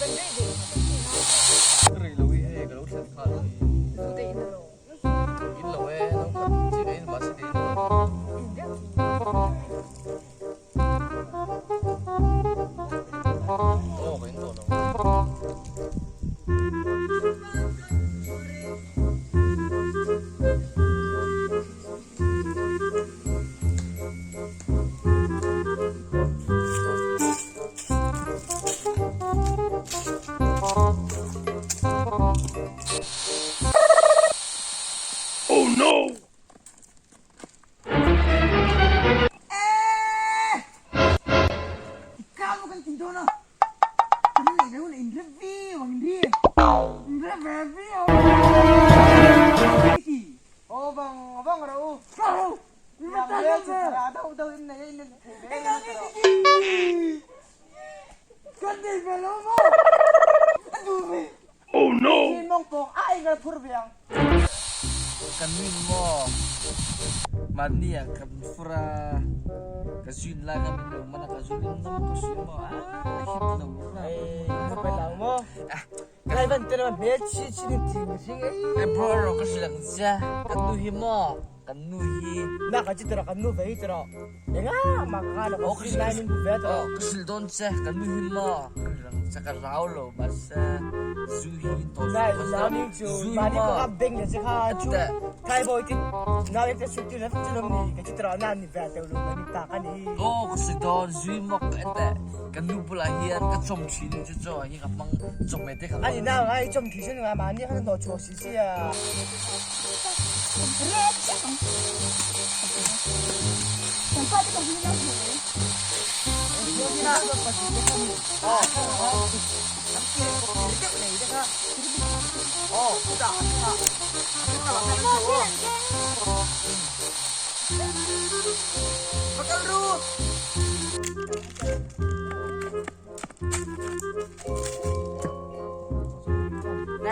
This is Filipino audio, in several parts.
Rồi lùi hay cái lúc sẽ khá là ít lùi nó còn chỉ đến bác sĩ đến ồ cái đồ nó Oh no! Kamu kan tindono. Kamu lagi nak interview, Andri. Interview. Oh bang Rau. Kau. Yang dia cerita tahu ini. Kan dia belum mau. Aduh. Oh no! Ini mongkong ai nggak purbiang. kanin mo mani ya kan fura kasun la kami lo mana kasun mo hit na mura Belang mo. Kaya ban tena mechi chini sing. bro kasun siya kanuhi mo kanuhi Nak aja tera kanu bayi tera. Enggak makan oh kasi namin buvet. oh kasul don siya kanuhi mo sa karaulo basta zuhi to Nah, namin chu. Mani ko abeng na siya chu. Kaya boy tin. Namin te suti na tulong ni kasi tera na ni vet ulo ni takan ni. oh kasul don zuhi mo ente kanu pula hian ka chom chin chu cho hi ka mang chom me te ka 아니 나 아이 좀 귀신을 많이 하는 너 좋으시지야.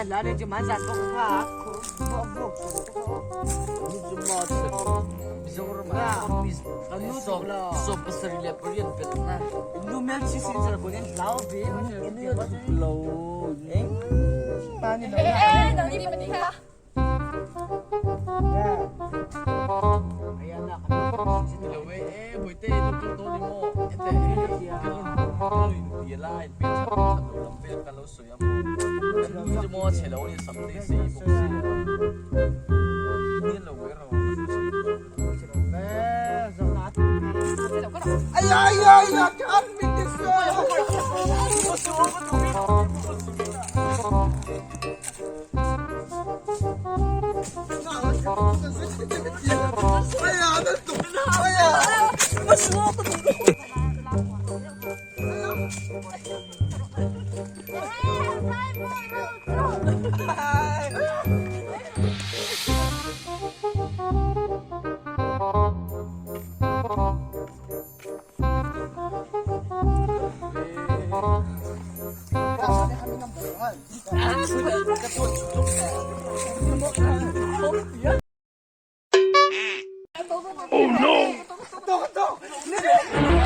나는 좀 만사 똑같아. Bizarro mah. So pasar le porian petna. Lu 멸치 시리즈를 보낸 라오비. Ini ya low. 많이 넣어. 너희들이 뭐니까? 아야 나 Lewe boite itu tu ni mo. Ete kalau dia lain pizza lambe kalau so ya mo. Itu mo chelo ni samde si mo. Ni lewe ro. 아야 안 믿겠어. Oh no! 또.